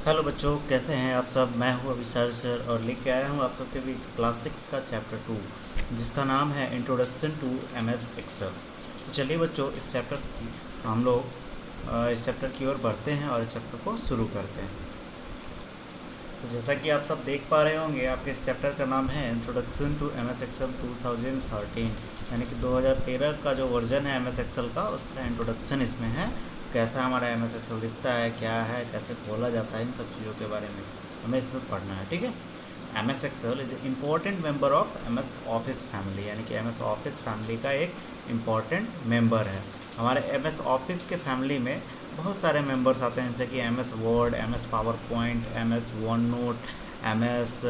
Hello बच्चों, कैसे हैं आप सब। मैं हूं अभिसार सर और लेके आया हूं आप सबके बीच क्लास 6 का चैप्टर 2 जिसका नाम है इंट्रोडक्शन टू एमएस एक्सेल। तो चलिए बच्चों, इस चैप्टर की हम लोग इस चैप्टर की ओर बढ़ते हैं और इस चैप्टर को शुरू करते हैं। तो जैसा कि आप सब देख पा रहे होंगे, आपके इस चैप्टर का नाम है इंट्रोडक्शन टू एमएस एक्सेल 2013, यानी कि 2013 का जो वर्जन है एमएस एक्सेल का, उसका इंट्रोडक्शन इसमें है। कैसा हमारा एमएस एक्सेल दिखता है, क्या है, कैसे खोला जाता है, इन सब चीज़ों के बारे में हमें इसमें पढ़ना है। ठीक है। M S Excel is important member of M S Office family, यानी कि एम एस ऑफिस फैमिली का एक इम्पॉर्टेंट मेंबर है। हमारे एम एस ऑफिस के फैमिली में बहुत सारे मेंबर्स आते हैं, जैसे कि M S Word, M S PowerPoint, M S OneNote, M S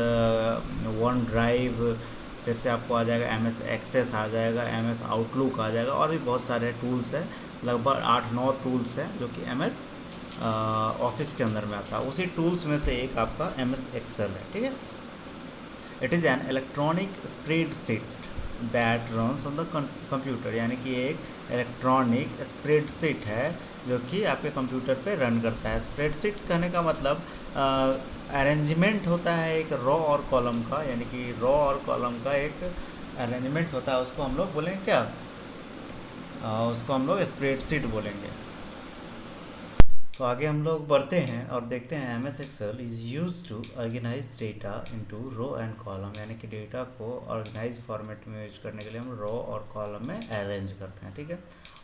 OneDrive, फिर से आपको आ जाएगा एम एस एक्सेस आ जाएगा, एम एस आउटलुक आ जाएगा, और भी बहुत सारे टूल्स हैं। लगभग 8-9 टूल्स हैं जो कि एम एस ऑफिस के अंदर में आता है। उसी टूल्स में से एक आपका एम एस एक्सेल है। ठीक है। It is an electronic spreadsheet that runs on the computer, यानी कि एक इलेक्ट्रॉनिक स्प्रेडशीट है जो कि आपके कंप्यूटर पे रन करता है। स्प्रेडशीट कहने का मतलब अरेंजमेंट होता है एक रॉ और कॉलम का, यानी कि रॉ और कॉलम का एक अरेंजमेंट होता है। उसको हम लोग बोलेंगे क्या, उसको हम लोग स्प्रेडशीट बोलेंगे। तो आगे हम लोग बढ़ते हैं और देखते हैं M S Excel is use to organise data into row and column, यानी कि डेटा को ऑर्गेनाइज फॉर्मेट में यूज करने के लिए हम रो और कॉलम में अरेंज करते हैं। ठीक है।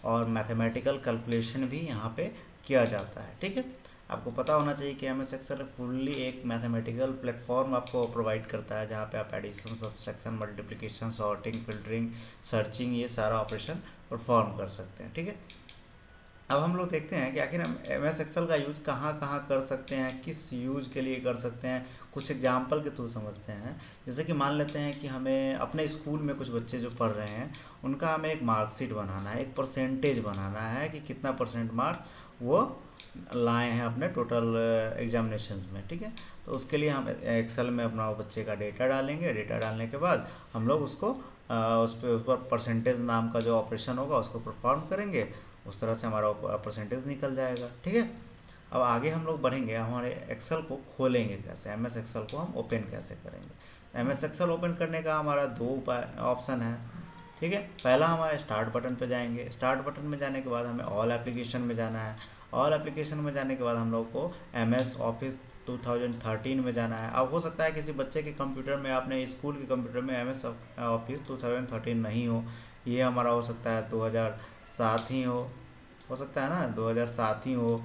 और मैथमेटिकल कैलकुलेशन भी यहाँ पे किया जाता है। ठीक है। आपको पता होना चाहिए कि एम एस एक्सेल फुल्ली एक मैथमेटिकल प्लेटफॉर्म आपको प्रोवाइड करता है, जहाँ पे आप addition, subtraction, multiplication, sorting, filtering, searching, ये सारा ऑपरेशन परफॉर्म कर सकते हैं। ठीक है। अब हम लोग देखते हैं कि आखिर हम एम एस एक्सेल का यूज कहाँ कहाँ कर सकते हैं, किस यूज के लिए कर सकते हैं। कुछ एग्जाम्पल के थ्रू समझते हैं। जैसे कि मान लेते हैं कि हमें अपने स्कूल में कुछ बच्चे जो पढ़ रहे हैं, उनका हमें एक मार्कशीट बनाना है, एक परसेंटेज बनाना है कि कितना परसेंट मार्क वो लाए हैं अपने टोटल एग्जामिनेशन में। ठीक है। तो उसके लिए हम एक्सेल में अपना बच्चे का डेटा डालेंगे। डेटा डालने के बाद हम लोग उसको उस पर परसेंटेज नाम का जो ऑपरेशन होगा उसको परफॉर्म करेंगे। उस तरह से हमारा परसेंटेज निकल जाएगा। ठीक है। अब आगे हम लोग बढ़ेंगे, हमारे एक्सेल को खोलेंगे कैसे, एम एस एक्सेल को हम ओपन कैसे करेंगे। एम एस एक्सेल ओपन करने का हमारा दो ऑप्शन है। ठीक है। पहला हमारे स्टार्ट बटन पे जाएंगे। स्टार्ट बटन में जाने के बाद हमें ऑल एप्लीकेशन में जाना है। ऑल एप्लीकेशन में जाने के बाद हम लोग को एम एस ऑफिस 2013 में जाना है। अब हो सकता है किसी बच्चे के कंप्यूटर में, अपने स्कूल के कंप्यूटर में एम एस ऑफिस 2013 नहीं हो। ये हमारा हो सकता है 2007 ही हो सकता है ना, 2007 ही हो।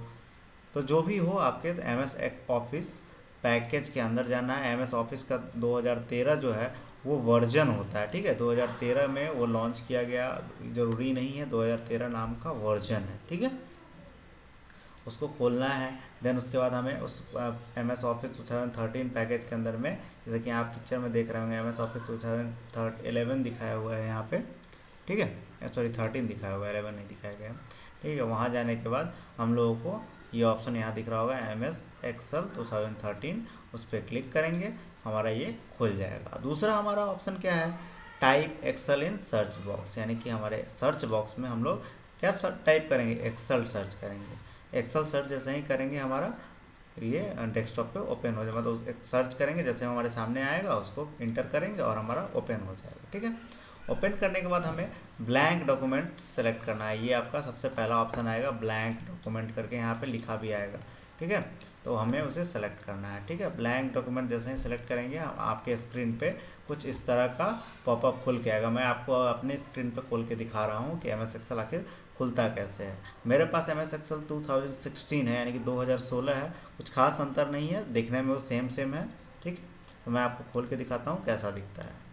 तो जो भी हो, आपके एम एस ऑफिस पैकेज के अंदर जाना है। एम एस ऑफिस का 2013 जो है वो वर्जन होता है। ठीक है। 2013 में वो लॉन्च किया गया, ज़रूरी नहीं है, 2013 नाम का वर्जन है। ठीक है। उसको खोलना है। देन उसके बाद हमें उस एम एस ऑफिस 2013 पैकेज के अंदर में, जैसे कि आप पिक्चर में देख रहे होंगे, एम एस ऑफिस 2011 दिखाया हुआ है यहाँ पे। ठीक है। सॉरी, 13 दिखाया हुआ है, 11 नहीं दिखाया गया। ठीक है। वहाँ जाने के बाद हम लोगों को ये ऑप्शन यहाँ दिख रहा होगा, एम एस एक्सेल 2013, उस पर क्लिक करेंगे, हमारा ये खुल जाएगा। दूसरा हमारा ऑप्शन क्या है, type Excel in search box, यानी कि हमारे सर्च बॉक्स में हम लोग क्या टाइप करेंगे, एक्सेल सर्च करेंगे। एक्सेल सर्च जैसे ही करेंगे हमारा ये डेस्कटॉप पे ओपन हो जाएगा। तो सर्च करेंगे, जैसे हमारे सामने आएगा उसको इंटर करेंगे और हमारा ओपन हो जाएगा। ठीक है। ओपन करने के बाद हमें ब्लैंक डॉक्यूमेंट सेलेक्ट करना है। ये आपका सबसे पहला ऑप्शन आएगा, ब्लैंक डॉक्यूमेंट करके यहाँ पे लिखा भी आएगा। ठीक है। तो हमें उसे सेलेक्ट करना है। ठीक है। ब्लैंक डॉक्यूमेंट जैसे ही सेलेक्ट करेंगे, आपके स्क्रीन पे कुछ इस तरह का पॉपअप खुल के आएगा। मैं आपको अपनी स्क्रीन पे खोल के दिखा रहा हूँ कि एम एस एक्सेल आखिर खुलता कैसे है। मेरे पास एम एस एक्सेल 2016 है, यानी कि 2016 है। कुछ खास अंतर नहीं है, दिखने में वो सेम सेम है। ठीक है। तो मैं आपको खोल के दिखाता हूँ कैसा दिखता है।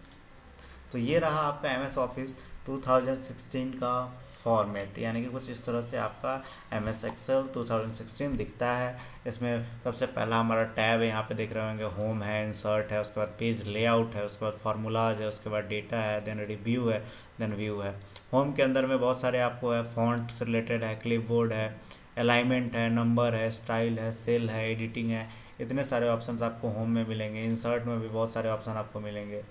तो ये रहा आपका एम एस ऑफिस 2016 का फॉर्मेट, यानी कि कुछ इस तरह से आपका एम एस एक्सेल 2016 दिखता है। इसमें सबसे पहला हमारा टैब है, यहाँ पे देख रहे होंगे, होम है, इंसर्ट है, उसके बाद पेज लेआउट है, उसके बाद फार्मूलाज है, उसके बाद डेटा है, देन रिव्यू है, देन व्यू है। होम के अंदर में बहुत सारे आपको है, फॉन्ट से रिलेटेड है, क्लिपबोर्ड है, अलाइनमेंट है, नंबर है, स्टाइल है, सेल है, एडिटिंग है। इतने सारे ऑप्शंस आपको होम में मिलेंगे। इंसर्ट में भी बहुत सारे ऑप्शन आपको मिलेंगे।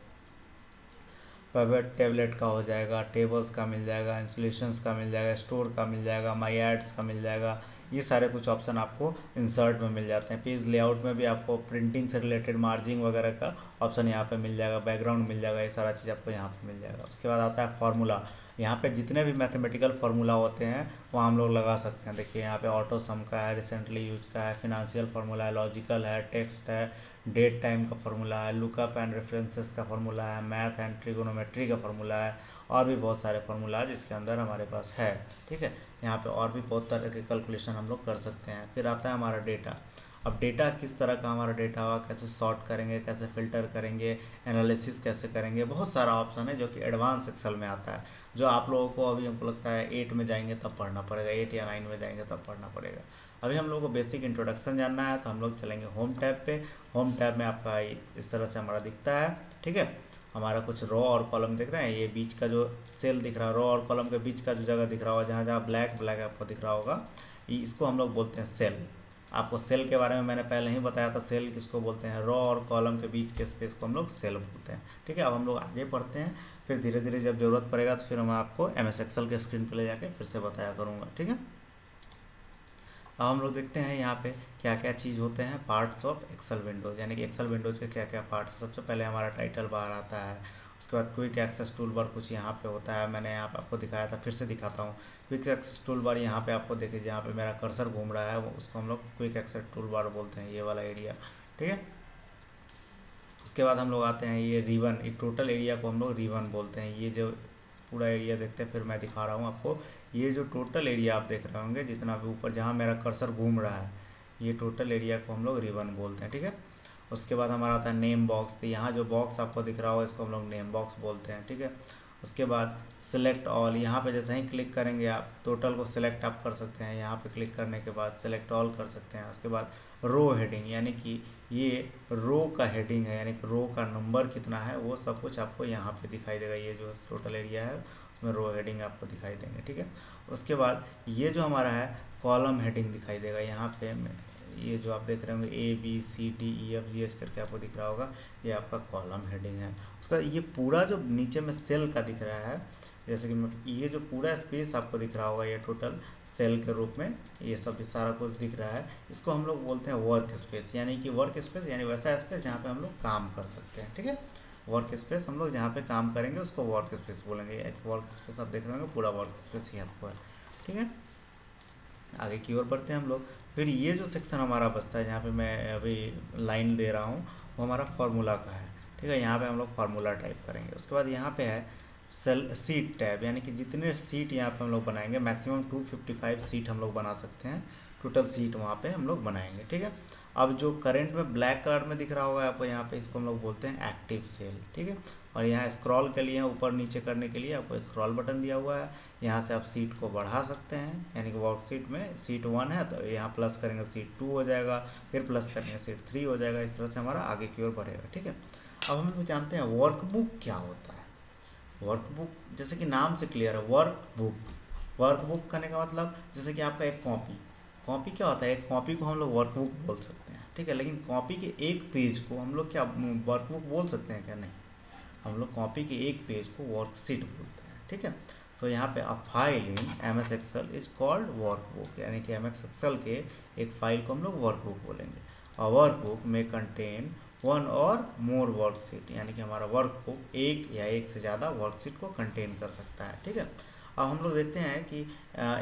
प्राइवेट टेबलेट का हो जाएगा, टेबल्स का मिल जाएगा, इंस्टॉलेशंस का मिल जाएगा, स्टोर का मिल जाएगा, माई एड्स का मिल जाएगा। ये सारे कुछ ऑप्शन आपको इंसर्ट में मिल जाते हैं। पेज लेआउट में भी आपको प्रिंटिंग से रिलेटेड मार्जिंग वगैरह का ऑप्शन यहाँ पे मिल जाएगा, बैकग्राउंड मिल जाएगा, ये सारा चीज़ आपको यहाँ पे मिल जाएगा। उसके बाद आता है फार्मूला। यहाँ पे जितने भी मैथमेटिकल फार्मूला होते हैं वो हम लोग लगा सकते हैं। देखिए यहाँ पे ऑटो सम का है, रिसेंटली यूज का है, फिनेंशियल फार्मूला है, लॉजिकल है, टेक्स्ट है, डेट टाइम का फार्मूला है, लुकअप एंड रेफरेंसेस का फार्मूला है, मैथ एंड ट्रिगोनोमेट्री का फार्मूला है, और भी बहुत सारे फार्मूला है जिसके अंदर हमारे पास है। ठीक है, यहाँ पे और भी बहुत तरह के कैलकुलेशन हम लोग कर सकते हैं। फिर आता है हमारा डेटा। अब डेटा किस तरह का हमारा डेटा होगा, कैसे सॉर्ट करेंगे, कैसे फिल्टर करेंगे, एनालिसिस कैसे करेंगे, बहुत सारा ऑप्शन है जो कि एडवांस एक्सेल में आता है, जो आप लोगों को अभी हमको लगता है 8 में जाएंगे तब पढ़ना पड़ेगा, 8 या 9 में जाएंगे तब पढ़ना पड़ेगा। अभी हम लोगों को बेसिक इंट्रोडक्शन जानना है तो हम लोग चलेंगे होम टैब पे। होम टैब में आपका इस तरह से हमारा दिखता है। ठीक है, हमारा कुछ रो और कॉलम दिख रहे हैं। ये बीच का जो सेल दिख रहा है, रो और कॉलम के बीच का जो जगह दिख रहा होगा, जहाँ जहाँ ब्लैक ब्लैक आपको दिख रहा होगा, इसको हम लोग बोलते हैं सेल। आपको सेल के बारे में मैंने पहले ही बताया था, सेल किसको बोलते हैं, रो और कॉलम के बीच के स्पेस को हम लोग सेल बोलते हैं। ठीक है, अब हम लोग आगे पढ़ते हैं, फिर धीरे धीरे जब जरूरत पड़ेगा तो फिर मैं आपको MS एक्सेल के स्क्रीन पर ले जाके फिर से बताया करूँगा। ठीक है, अब हम लोग देखते हैं यहाँ पे क्या क्या चीज़ होते हैं, पार्ट्स ऑफ एक्सेल विंडोज़, यानी कि एक्सेल विंडोज़ के क्या क्या पार्ट्स। सबसे पहले हमारा टाइटल बार आता है, उसके बाद क्विक एक्सेस टूल बार कुछ यहाँ पे होता है, मैंने यहाँ पे आपको दिखाया था, फिर से दिखाता हूँ। क्विक एक्सेस टूल बार यहाँ पे आपको देखिए, जहाँ पे मेरा कर्सर घूम रहा है वो उसको हम लोग क्विक एक्सेस टूल बार बोलते हैं, ये वाला एरिया। ठीक है, उसके बाद हम लोग आते हैं ये रिबन, ये टोटल एरिया को हम लोग रिबन बोलते हैं। ये जो पूरा एरिया देखते हैं, फिर मैं दिखा रहा हूँ आपको, ये जो टोटल एरिया आप देख रहे होंगे, जितना भी ऊपर जहाँ मेरा कर्सर घूम रहा है, ये टोटल एरिया को हम लोग रिबन बोलते हैं। ठीक है, उसके बाद हमारा आता है नेम बॉक्स। तो यहाँ जो बॉक्स आपको दिख रहा हो इसको हम लोग नेम बॉक्स बोलते हैं। ठीक है, उसके बाद सिलेक्ट ऑल, यहाँ पे जैसे ही क्लिक करेंगे आप टोटल को सिलेक्ट आप कर सकते हैं, यहाँ पे क्लिक करने के बाद सिलेक्ट ऑल कर सकते हैं। उसके बाद रो हेडिंग, यानी कि ये रो का हेडिंग है, यानी कि रो का नंबर कितना है वो सब कुछ आपको यहाँ पे दिखाई देगा। ये जो टोटल एरिया है उसमें रो हेडिंग आपको दिखाई देंगे। ठीक है, उसके बाद ये जो हमारा है कॉलम हेडिंग दिखाई देगा। यहाँ पे ये जो आप देख रहे होंगे ABCDEFGH करके आपको दिख रहा होगा, ये आपका कॉलम हेडिंग है। उसका ये पूरा जो नीचे में सेल का दिख रहा है, जैसे कि ये जो पूरा स्पेस आपको दिख रहा होगा, ये टोटल सेल के रूप में ये सब सारा कुछ दिख रहा है, इसको हम लोग बोलते हैं वर्क स्पेस। यानी कि वर्क स्पेस यानी वैसा स्पेस जहाँ पे हम लोग काम कर सकते हैं। ठीक है, वर्क स्पेस हम लोग जहाँ पे काम करेंगे उसको वर्क स्पेस बोलेंगे। वर्क स्पेस आप देख रहे होंगे, पूरा वर्क स्पेस ही आपको है। ठीक है, आगे की ओर बढ़ते हैं हम लोग। फिर ये जो सेक्शन हमारा बचता है, जहाँ पे मैं अभी लाइन दे रहा हूँ, वो हमारा फार्मूला का है। ठीक है, यहाँ पे हम लोग फार्मूला टाइप करेंगे। उसके बाद यहाँ पे है सेल सीट टैब, यानी कि जितने सीट यहाँ पे हम लोग बनाएंगे, मैक्सिमम 255 सीट हम लोग बना सकते हैं, टोटल सीट वहाँ पे हम लोग बनाएंगे। ठीक है, अब जो करंट में ब्लैक कलर में दिख रहा होगा आपको यहाँ पे, इसको हम लोग बोलते हैं एक्टिव सेल। ठीक है, और यहाँ स्क्रॉल के लिए, ऊपर नीचे करने के लिए आपको स्क्रॉल बटन दिया हुआ है। यहाँ से आप सीट को बढ़ा सकते हैं, यानी कि वर्कशीट में सीट 1 है तो यहाँ प्लस करेंगे सीट 2 हो जाएगा, फिर प्लस करेंगे सीट 3 हो जाएगा। इस तरह से हमारा आगे की ओर बढ़ेगा। ठीक है, अब हम लोग जानते हैं वर्कबुक क्या होता है। वर्कबुक जैसे कि नाम से क्लियर है, वर्कबुक। वर्कबुक करने का मतलब जैसे कि आपका एक कॉपी, कॉपी क्या होता है, एक कॉपी को हम लोग वर्कबुक बोल सकते हैं। ठीक है, लेकिन कॉपी के एक पेज को हम लोग क्या वर्कबुक बोल सकते हैं क्या? नहीं, हम लोग कॉपी के एक पेज को वर्कशीट बोलते हैं। ठीक है, तो यहाँ पे a file in MS Excel is called workbook, यानी कि MS एक्सेल के एक फाइल को हम लोग वर्कबुक बोलेंगे। अ वर्कबुक में कंटेन 1 और मोर वर्कशीट, यानी कि हमारा वर्कबुक एक या एक से ज़्यादा वर्कशीट को कंटेन कर सकता है। ठीक है, अब हम लोग देखते हैं कि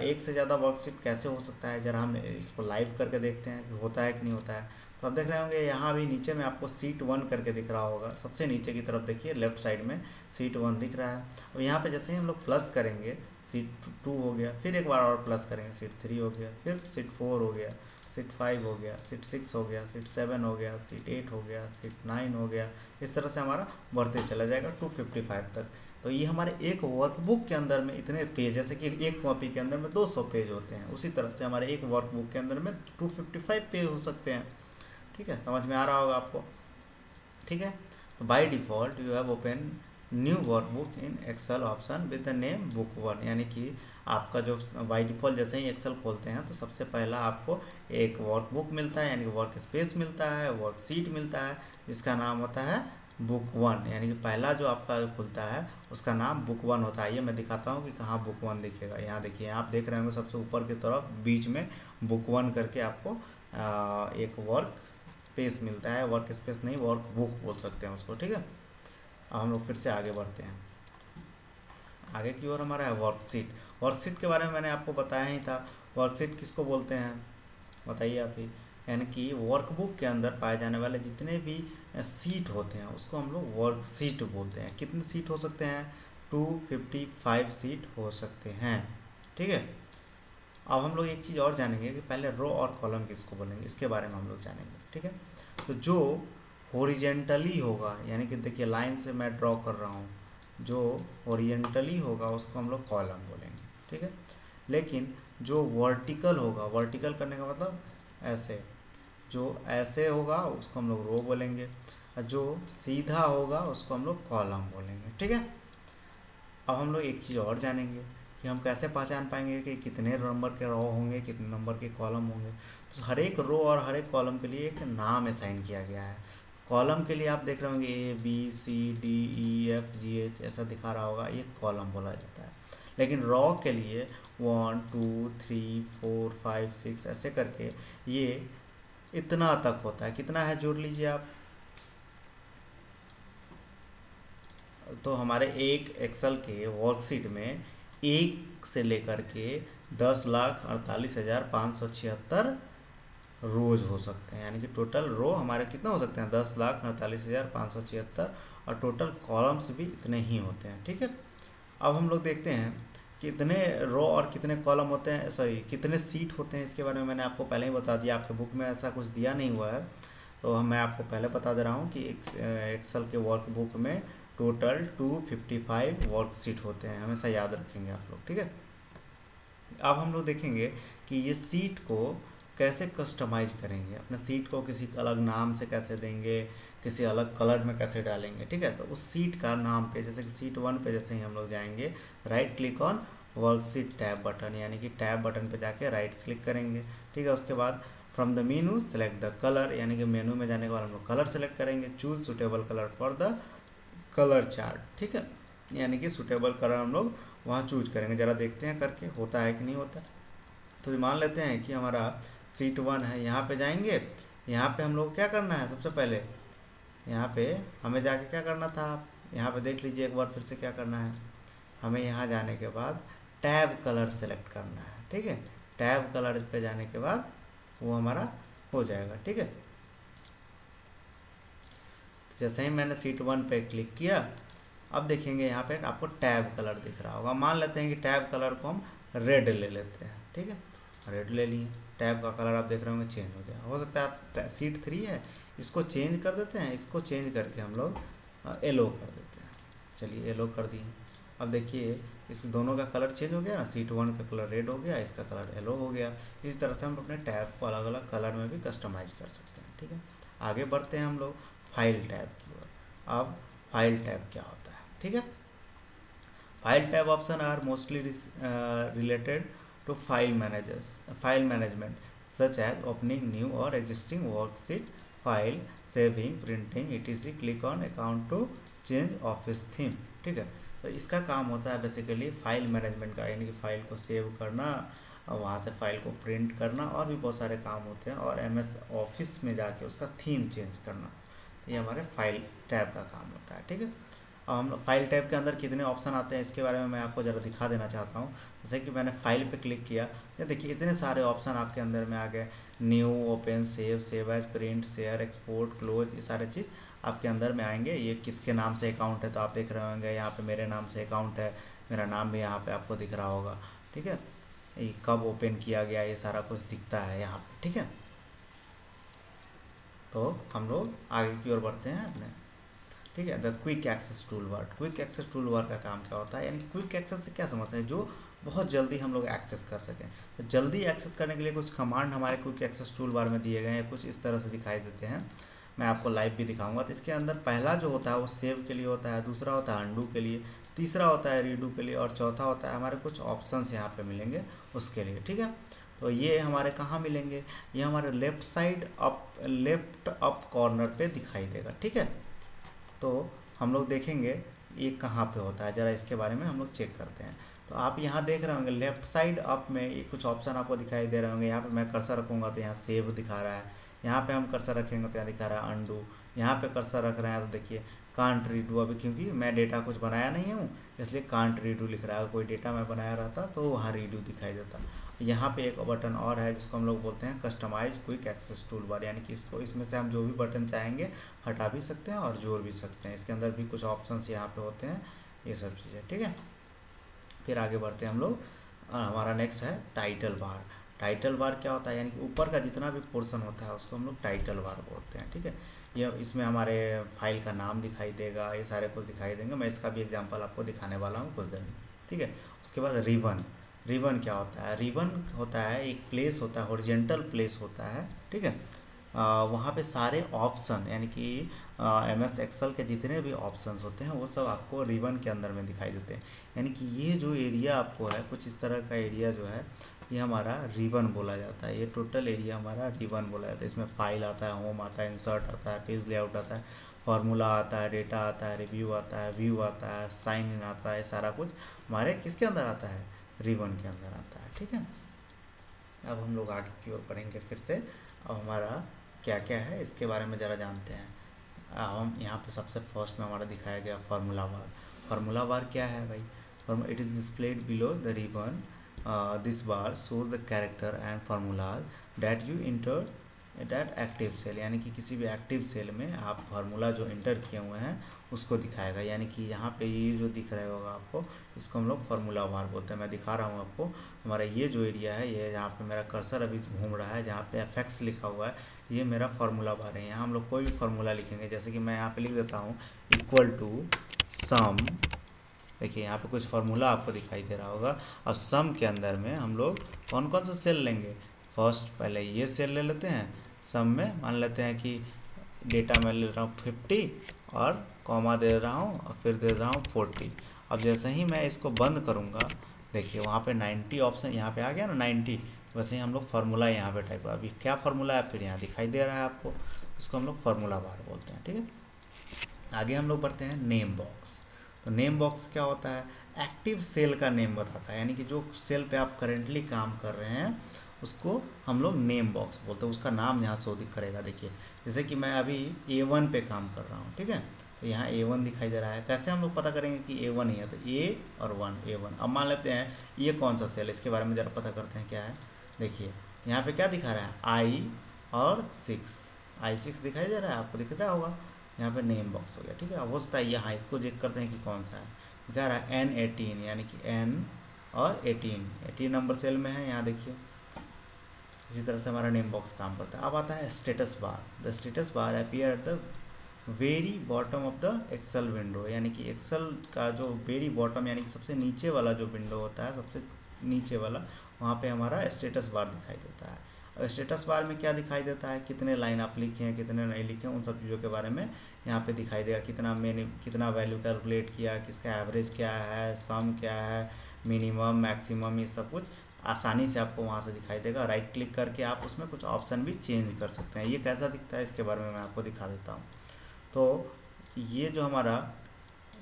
एक से ज़्यादा वर्कशीट कैसे हो सकता है, जरा हम इसको लाइव करके देखते हैं कि होता है कि नहीं होता है। तो आप देख रहे होंगे यहाँ भी नीचे में आपको सीट 1 करके दिख रहा होगा, सबसे नीचे की तरफ देखिए लेफ्ट साइड में सीट 1 दिख रहा है। अब यहाँ पे जैसे ही हम लोग प्लस करेंगे, सीट 2 हो गया, फिर एक बार और प्लस करेंगे, सीट 3 हो गया, फिर सीट 4 हो गया, सीट 5 हो गया, सीट 6 हो गया, सीट 7 हो गया, सीट 8 हो गया, सीट 9 हो गया। इस तरह से हमारा बढ़ते चला जाएगा 255 तक। तो ये हमारे एक वर्कबुक के अंदर में इतने पेज, जैसे कि एक कॉपी के अंदर में 200 पेज होते हैं, उसी तरह से हमारे एक वर्कबुक के अंदर में 255 पेज हो सकते हैं। ठीक है, समझ में आ रहा होगा आपको। ठीक है, तो by default you have open new workbook in Excel option with the name book 1, यानी कि आपका जो बाय डिफ़ॉल्ट जैसे ही एक्सेल खोलते हैं तो सबसे पहला आपको एक वर्कबुक मिलता है, यानी कि वर्क स्पेस मिलता है, वर्कशीट मिलता है, जिसका नाम होता है बुक वन, यानी कि पहला जो आपका खुलता है उसका नाम बुक वन होता है। ये मैं दिखाता हूँ कि कहाँ बुक वन दिखेगा। यहाँ देखिए, आप देख रहे होंगे सबसे ऊपर की तरफ बीच में बुक वन करके आपको एक वर्क स्पेस मिलता है। वर्क स्पेस नहीं, वर्क बुक बोल सकते हैं उसको, ठीक है। अब हम लोग फिर से आगे बढ़ते हैं। आगे की ओर हमारा है वर्कशीट। वर्कशीट के बारे में मैंने आपको बताया ही था। वर्कशीट किसको बोलते हैं, बताइए आप ही। यानी कि वर्कबुक के अंदर पाए जाने वाले जितने भी सीट होते हैं उसको हम लोग वर्कशीट बोलते हैं। कितने सीट हो सकते हैं, 255 सीट हो सकते हैं, ठीक है। अब हम लोग एक चीज़ और जानेंगे कि पहले रो और कॉलम किसको बोलेंगे, इसके बारे में हम लोग जानेंगे, ठीक है। तो जो हॉरिजेंटली होगा, यानी कि देखिए लाइन से मैं ड्रॉ कर रहा हूँ, जो ओरिएंटली होगा उसको हम लोग कॉलम बोलेंगे, ठीक है। लेकिन जो वर्टिकल होगा, वर्टिकल करने का मतलब ऐसे, जो ऐसे होगा उसको हम लोग रो बोलेंगे, और जो सीधा होगा उसको हम लोग कॉलम बोलेंगे, ठीक है। अब हम लोग एक चीज़ और जानेंगे कि हम कैसे पहचान पाएंगे कि कितने नंबर के रो होंगे, कितने नंबर के कॉलम होंगे। तो हर एक रो और हर एक कॉलम के लिए एक नाम असाइन किया गया है। कॉलम के लिए आप देख रहे होंगे ABCDEFGH ऐसा दिखा रहा होगा, ये कॉलम बोला जाता है। लेकिन रॉ के लिए 1 2 3 4 5 6 ऐसे करके ये इतना तक होता है। कितना है जोड़ लीजिए आप। तो हमारे एक एक्सेल के वर्कशीट में 1 से लेकर के 10,48,576 रोज हो सकते हैं। यानी कि टोटल रो हमारे कितना हो सकते हैं, 10,48,576, और टोटल कॉलम्स भी इतने ही होते हैं, ठीक है। अब हम लोग देखते हैं कितने रो और कितने कॉलम होते हैं, सॉरी कितने सीट होते हैं। इसके बारे में मैंने आपको पहले ही बता दिया, आपके बुक में ऐसा कुछ दिया नहीं हुआ है, तो मैं आपको पहले बता दे रहा हूँ कि एक्सेल के वर्कबुक में टोटल 255 वर्कशीट होते हैं। हमेशा याद रखेंगे आप लोग, ठीक है। अब हम लोग देखेंगे कि ये सीट को कैसे कस्टमाइज करेंगे, अपने सीट को किसी अलग नाम से कैसे देंगे, किसी अलग कलर में कैसे डालेंगे, ठीक है। तो उस सीट का नाम पे, जैसे कि सीट 1 पे जैसे ही हम लोग जाएंगे, right click on worksheet tab button, यानी कि टैब बटन पे जाके राइट क्लिक करेंगे, ठीक है। उसके बाद from the menu select the colour, यानी कि मेनू में जाने के बाद हम लोग कलर सेलेक्ट करेंगे। Choose suitable colour for the colour chart, ठीक है। यानी कि सुटेबल कलर हम लोग वहाँ चूज करेंगे। ज़रा देखते हैं करके होता है कि नहीं होता। तो मान लेते हैं कि हमारा सीट 1 है, यहाँ पे जाएंगे। यहाँ पे हम लोग क्या करना है, सबसे पहले यहाँ पे हमें जाके क्या करना था, आप यहाँ पे देख लीजिए एक बार फिर से क्या करना है। हमें यहाँ जाने के बाद टैब कलर सेलेक्ट करना है, ठीक है। टैब कलर पे जाने के बाद वो हमारा हो जाएगा, ठीक है। जैसे ही मैंने सीट 1 पे क्लिक किया, अब देखेंगे यहाँ पे आपको टैब कलर दिख रहा होगा। मान लेते हैं कि टैब कलर को हम रेड ले लेते हैं, ठीक है। रेड ले लिए, टैब का कलर आप देख रहे होंगे चेंज हो गया। हो सकता है आप सीट 3 है, इसको चेंज कर देते हैं, इसको चेंज करके हम लोग येलो कर देते हैं। चलिए येलो कर दिए। अब देखिए इस दोनों का कलर चेंज हो गया ना, सीट 1 का कलर रेड हो गया, इसका कलर येलो हो गया। इसी तरह से हम अपने टैब को अलग अलग कलर में भी कस्टमाइज कर सकते हैं, ठीक है। आगे बढ़ते हैं हम लोग फाइल टैब की ओर। अब फाइल टैब क्या होता है, ठीक है। File tab option are mostly related to file management such as opening new और existing worksheet file, saving, printing etc। Click on account to change office theme, ठीक है। तो इसका काम होता है बेसिकली फाइल मैनेजमेंट का, यानी कि फाइल को सेव करना और वहाँ से फाइल को प्रिंट करना, और भी बहुत सारे काम होते हैं। और MS ऑफिस में जाके उसका थीम चेंज करना, ये हमारे फाइल टैब का काम होता है, ठीक है। अब हम फाइल टैब के अंदर कितने ऑप्शन आते हैं इसके बारे में मैं आपको ज़रा दिखा देना चाहता हूँ। जैसे कि मैंने फाइल पे क्लिक किया, ये देखिए इतने सारे ऑप्शन आपके अंदर में आ गए। New, open, save as, print, share, export, close, ये सारे चीज़ आपके अंदर में आएंगे। ये किसके नाम से अकाउंट है, तो आप देख रहे होंगे यहाँ पे मेरे नाम से अकाउंट है, मेरा नाम भी यहाँ पे आपको दिख रहा होगा, ठीक है। ये कब ओपन किया गया, ये सारा कुछ दिखता है यहाँ पे, ठीक है। तो हम लोग आगे की ओर बढ़ते हैं अपने, ठीक है। The quick access tool bar. Quick access tool bar का काम क्या होता है, यानी क्विक एक्सेस से क्या समझते हैं, जो बहुत जल्दी हम लोग एक्सेस कर सकें। तो जल्दी एक्सेस करने के लिए कुछ कमांड हमारे क्विक एक्सेस टूल बार में दिए गए हैं, कुछ इस तरह से दिखाई देते हैं। मैं आपको लाइव भी दिखाऊंगा। तो इसके अंदर पहला जो होता है वो सेव के लिए होता है, दूसरा होता है अंडू के लिए, तीसरा होता है रीडू के लिए, और चौथा होता है हमारे कुछ ऑप्शंस यहाँ पे मिलेंगे उसके लिए, ठीक है। तो ये हमारे कहाँ मिलेंगे, ये हमारे लेफ्ट अप कॉर्नर पे दिखाई देगा, ठीक है। तो हम लोग देखेंगे ये कहाँ पे होता है, ज़रा इसके बारे में हम लोग चेक करते हैं। तो आप यहाँ देख रहे होंगे लेफ्ट साइड अप में ये कुछ ऑप्शन आपको दिखाई दे रहे होंगे। यहाँ पे मैं कर्सर रखूँगा तो यहाँ सेव दिखा रहा है, यहाँ पे हम कर्सर रखेंगे तो यहाँ दिखा रहा है अंडू, यहाँ पे कर्सर रख रहे हैं तो देखिए कांट रीडू। अभी क्योंकि मैं डेटा कुछ बनाया नहीं हूँ इसलिए कांट रीडू लिख रहा है, कोई डेटा मैं बनाया रहता तो वहाँ रीडू दिखाई देता। यहाँ पे एक बटन और है जिसको हम लोग बोलते हैं customise quick access tool bar, यानी कि इसको इसमें से हम जो भी बटन चाहेंगे हटा भी सकते हैं और जोड़ भी सकते हैं। इसके अंदर भी कुछ ऑप्शंस यहाँ पे होते हैं, ये सब चीज़ें, ठीक है। फिर आगे बढ़ते हैं हम लोग, हमारा नेक्स्ट है टाइटल बार। टाइटल बार क्या होता है, यानी कि ऊपर का जितना भी पोर्शन होता है उसको हम लोग टाइटल बार बोलते हैं, ठीक है। ये इसमें हमारे फाइल का नाम दिखाई देगा, ये सारे कुछ दिखाई देंगे। मैं इसका भी एग्जांपल आपको दिखाने वाला हूँ कुछ देर में, ठीक है। उसके बाद रिबन। रिबन क्या होता है, रिबन होता है एक प्लेस होता है, हॉरिजेंटल प्लेस होता है, ठीक है। वहाँ पे सारे ऑप्शन यानी कि MS एक्सेल के जितने भी ऑप्शंस होते हैं वो सब आपको रिबन के अंदर में दिखाई देते हैं। यानी कि ये जो एरिया आपको है कुछ इस तरह का एरिया जो है ये हमारा रिबन बोला जाता है। ये टोटल एरिया हमारा रिबन बोला जाता है। इसमें फाइल आता है, होम आता है, इंसर्ट आता है, पेज लेआउट आता है, फार्मूला आता है, डेटा आता है, रिव्यू आता है, व्यू आता है, साइन इन आता है, सारा कुछ हमारे किसके अंदर आता है, रिबन के अंदर आता है, ठीक है। अब हम लोग आगे की ओर बढ़ेंगे फिर से। अब हमारा क्या क्या है इसके बारे में ज़रा जानते हैं। हम यहाँ पे सबसे फर्स्ट में हमारा दिखाया गया फार्मूला बार। फार्मूला बार क्या है भाई, it is displayed below the ribbon. This bar shows the character and formulas that you enter that active cell, यानी कि किसी भी एक्टिव सेल में आप फार्मूला जो इंटर किए हुए हैं उसको दिखाएगा। यानी कि यहाँ पे ये जो दिख रहा होगा आपको इसको हम लोग फार्मूला बार बोलते हैं। मैं दिखा रहा हूँ आपको, हमारा ये जो एरिया है ये जहाँ पे मेरा कर्सर अभी घूम रहा है जहाँ पे एफेक्ट्स लिखा हुआ है ये मेरा फार्मूला बार है। यहाँ हम लोग कोई भी फार्मूला लिखेंगे, जैसे कि मैं यहाँ पे लिख देता हूँ इक्वल टू सम। देखिए यहाँ पे कुछ फार्मूला आपको दिखाई दे रहा होगा। अब सम के अंदर में हम लोग कौन कौन सा सेल लेंगे, फर्स्ट पहले ये सेल ले लेते हैं। सम में मान लेते हैं कि डेटा मैं ले रहा हूँ 50 और कॉमा दे रहा हूँ और फिर दे रहा हूँ 40। अब जैसे ही मैं इसको बंद करूँगा देखिए वहाँ पे 90 ऑप्शन यहाँ पे आ गया ना 90। वैसे ही हम लोग फार्मूला यहाँ पे टाइप, अभी क्या फार्मूला है फिर यहाँ दिखाई दे रहा है आपको, इसको हम लोग फार्मूला बार बोलते हैं, ठीक है। आगे हम लोग बढ़ते हैं नेम बॉक्स। तो नेम बॉक्स क्या होता है, एक्टिव सेल का नेम बताता है, यानी कि जो सेल पे आप करेंटली काम कर रहे हैं उसको हम लोग नेम बॉक्स बोलते हैं, उसका नाम यहाँ शो करेगा। देखिए जैसे कि मैं अभी A1 पे काम कर रहा हूँ, ठीक है, तो यहाँ A1 दिखाई दे रहा है। कैसे हम लोग पता करेंगे कि A1 ही है, तो A और 1 A1। अब मान लेते हैं ये कौन सा सेल है, इसके बारे में ज़रा पता करते हैं क्या है। देखिए यहाँ पे क्या दिखा रहा है I और 6, I6 दिखाई दे रहा है, आपको दिख रहा होगा। यहाँ पे नेम बॉक्स हो गया, ठीक है। अब हो सकता है यहाँ इसको चेक करते हैं कि कौन सा है, दिखा रहा है N18 यानी कि N और 18 नंबर सेल में है, यहाँ देखिए। इसी तरह से हमारा नेम बॉक्स काम करता है। अब आता है status bar. The status bar appear at the very bottom of the Excel window, यानी कि एक्सेल का जो वेरी बॉटम यानी कि सबसे नीचे वाला जो विंडो होता है सबसे नीचे वाला, वहाँ पे हमारा स्टेटस बार दिखाई देता है। और स्टेटस बार में क्या दिखाई देता है, कितने लाइन आप लिखे हैं कितने नहीं लिखे हैं उन सब चीज़ों के बारे में यहाँ पे दिखाई देगा। कितना वैल्यू कैलकुलेट किया, किसका एवरेज क्या है, सम क्या है, मिनिमम मैक्सिमम, ये सब कुछ आसानी से आपको वहाँ से दिखाई देगा। राइट क्लिक करके आप उसमें कुछ ऑप्शन भी चेंज कर सकते हैं। ये कैसा दिखता है इसके बारे में मैं आपको दिखा देता हूँ। तो ये जो हमारा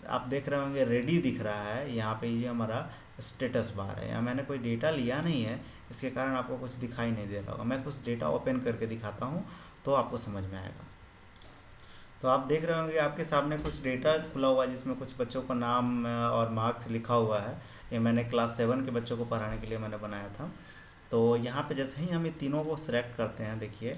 आप देख रहे होंगे रेडी दिख रहा है यहाँ पे, ये हमारा स्टेटस बार है। यहाँ मैंने कोई डेटा लिया नहीं है इसके कारण आपको कुछ दिखाई नहीं दे रहा होगा। मैं कुछ डेटा ओपन करके दिखाता हूँ तो आपको समझ में आएगा। तो आप देख रहे होंगे आपके सामने कुछ डेटा खुला हुआ है जिसमें कुछ बच्चों का नाम और मार्क्स लिखा हुआ है। ये मैंने क्लास 7 के बच्चों को पढ़ाने के लिए मैंने बनाया था। तो यहाँ पे जैसे ही हम ये तीनों को सिलेक्ट करते हैं, देखिए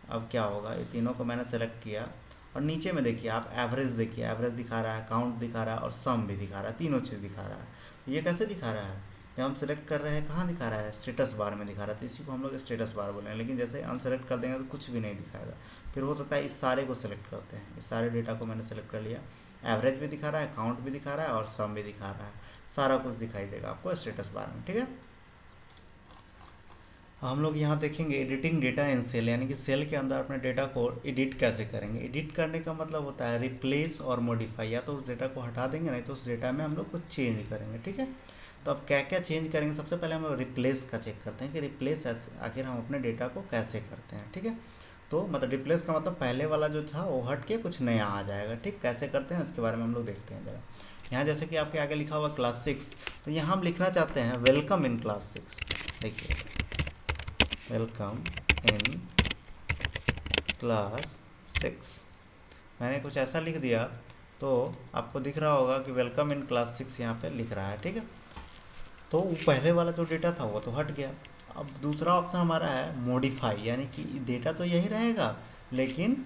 अब क्या होगा, ये तीनों को मैंने सेलेक्ट किया और नीचे में देखिए आप एवरेज देखिए, एवरेज दिखा रहा है, काउंट दिखा रहा है और सम भी दिखा रहा है, तीनों चीज़ दिखा रहा है। तो ये कैसे दिखा रहा है, जब हम सेलेक्ट कर रहे हैं कहाँ दिखा रहा है, स्टेटस बार में दिखा रहा है। तो इसी को हम लोग स्टेटस बार बोले हैं। लेकिन जैसे अनसेलेक्ट कर देंगे तो कुछ भी नहीं दिखाएगा। फिर हो सकता है इस सारे को सेलेक्ट करते हैं, इस सारे डेटा को मैंने सेलेक्ट कर लिया, एवरेज भी दिखा रहा है, काउंट भी दिखा रहा है और सम भी दिखा रहा है, सारा कुछ दिखाई देगा आपको स्टेटस बार में, ठीक है। हम लोग यहाँ देखेंगे एडिटिंग डेटा इन सेल, यानी कि सेल के अंदर अपने डेटा को एडिट कैसे करेंगे। एडिट करने का मतलब होता है रिप्लेस और मॉडिफाई, या तो उस डेटा को हटा देंगे नहीं तो उस डेटा में हम लोग कुछ चेंज करेंगे, ठीक है। तो अब क्या क्या चेंज करेंगे, सबसे पहले हम लोग रिप्लेस का चेक करते हैं कि रिप्लेस आखिर हम अपने डेटा को कैसे करते हैं, ठीक है। तो मतलब रिप्लेस का मतलब पहले वाला जो था वो हट के कुछ नया आ जाएगा। ठीक, कैसे करते हैं उसके बारे में हम लोग देखते हैं जरा। यहाँ जैसे कि आपके आगे लिखा हुआ क्लास 6, तो यहाँ हम लिखना चाहते हैं वेलकम इन क्लास 6। देखिए, वेलकम इन क्लास 6 मैंने कुछ ऐसा लिख दिया, तो आपको दिख रहा होगा कि वेलकम इन क्लास 6 यहाँ पे लिख रहा है। ठीक है, तो वो पहले वाला जो डेटा था वो तो हट गया। अब दूसरा ऑप्शन हमारा है मॉडिफाई, यानी कि डेटा तो यही रहेगा लेकिन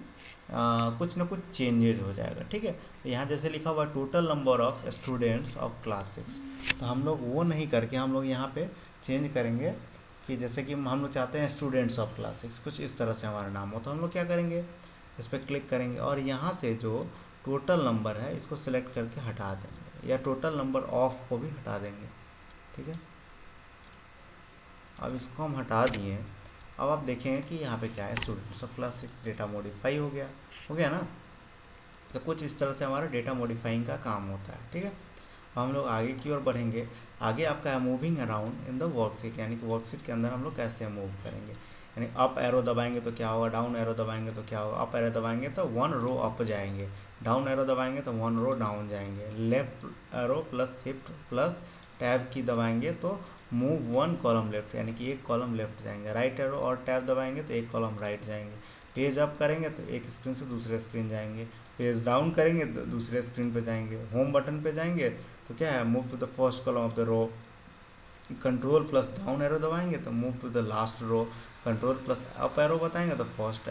कुछ ना कुछ चेंजेज हो जाएगा। ठीक है, तो यहाँ जैसे लिखा हुआ total number of students of class 6, तो हम लोग वो नहीं करके हम लोग यहाँ पे चेंज करेंगे कि जैसे कि हम लोग चाहते हैं स्टूडेंट्स ऑफ क्लास 6 कुछ इस तरह से हमारा नाम हो, तो हम लोग क्या करेंगे, इस पर क्लिक करेंगे और यहाँ से जो टोटल नंबर है इसको सिलेक्ट करके हटा देंगे, या टोटल नंबर ऑफ को भी हटा देंगे। ठीक है, अब इसको हम हटा दिए। अब आप देखेंगे कि यहाँ पे क्या है, students of class 6 data modify हो गया ना। तो कुछ इस तरह से हमारा डेटा मॉडिफाइंग का काम होता है। ठीक है, हम लोग आगे की ओर बढ़ेंगे। आगे आपका है moving around in the worksheet, यानी कि वर्कशीट के अंदर हम लोग कैसे मूव करेंगे। यानी अप एरो दबाएंगे तो क्या होगा, डाउन एरो दबाएंगे तो क्या होगा। अप एरो दबाएंगे तो 1 रो अप जाएंगे, डाउन एरो दबाएंगे तो 1 रो डाउन जाएंगे, left arrow plus shift plus tab की दबाएंगे तो मूव 1 कॉलम लेफ्ट, यानी कि एक कॉलम लेफ्ट जाएंगे। राइट एरो और टैब दबाएंगे तो एक कॉलम राइट जाएंगे। पेज अप करेंगे तो एक स्क्रीन से दूसरे स्क्रीन जाएंगे। पेज डाउन करेंगे तो दूसरे स्क्रीन पे जाएंगे। होम बटन पे जाएंगे तो क्या है, move to the first column of the row. Control plus down arrow दबाएंगे तो move to the last row. Control plus up arrow बताएंगे तो फर्स्ट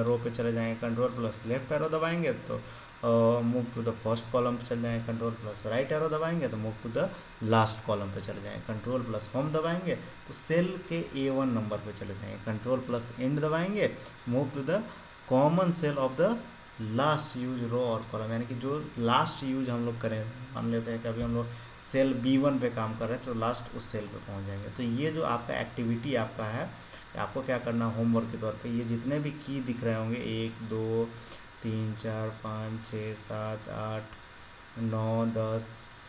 रो पे चले जाएंगे। कंट्रोल प्लस लेफ्ट एरो दबाएंगे तो move to the first column पे चले जाएंगे। कंट्रोल प्लस राइट एरो दबाएंगे तो move to the last column पे चले जाएंगे। कंट्रोल प्लस होम दबाएंगे तो सेल के A1 नंबर पे चले जाएंगे। कंट्रोल प्लस एंड दबाएंगे, move to the common cell of the last use row और कॉलम, यानी कि जो लास्ट यूज हम लोग करें। मान लेते हैं कि अभी हम लोग सेल B1 पे काम कर रहे हैं तो लास्ट उस सेल पे पहुंच जाएंगे। तो ये जो आपका एक्टिविटी आपका है, आपको क्या करना, होमवर्क के तौर पे ये जितने भी की दिख रहे होंगे 1 2 3 4 5 6 7 8 9 10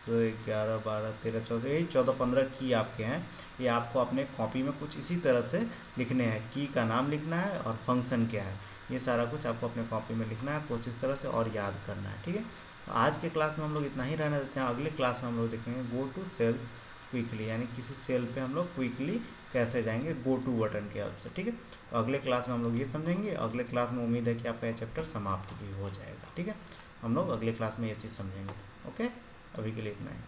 11 12 13 14, यही 14-15 की आपके हैं। ये आपको अपने कॉपी में कुछ इसी तरह से लिखने हैं। की का नाम लिखना है और फंक्शन क्या है, ये सारा कुछ आपको अपने कॉपी में लिखना है कुछ इस तरह से और याद करना है। ठीक है, तो आज के क्लास में हम लोग इतना ही रहने देते हैं। अगले क्लास में हम लोग देखेंगे गो टू सेल्स क्विकली, यानी किसी सेल पे हम लोग क्विकली कैसे जाएंगे गो टू बटन की हेल्प से। ठीक है, तो अगले क्लास में हम लोग ये समझेंगे। अगले क्लास में उम्मीद है कि आपका ये चैप्टर समाप्त भी हो जाएगा। ठीक है, हम लोग अगले क्लास में ये चीज़ समझेंगे। ओके, अभी के लिए इतना ही।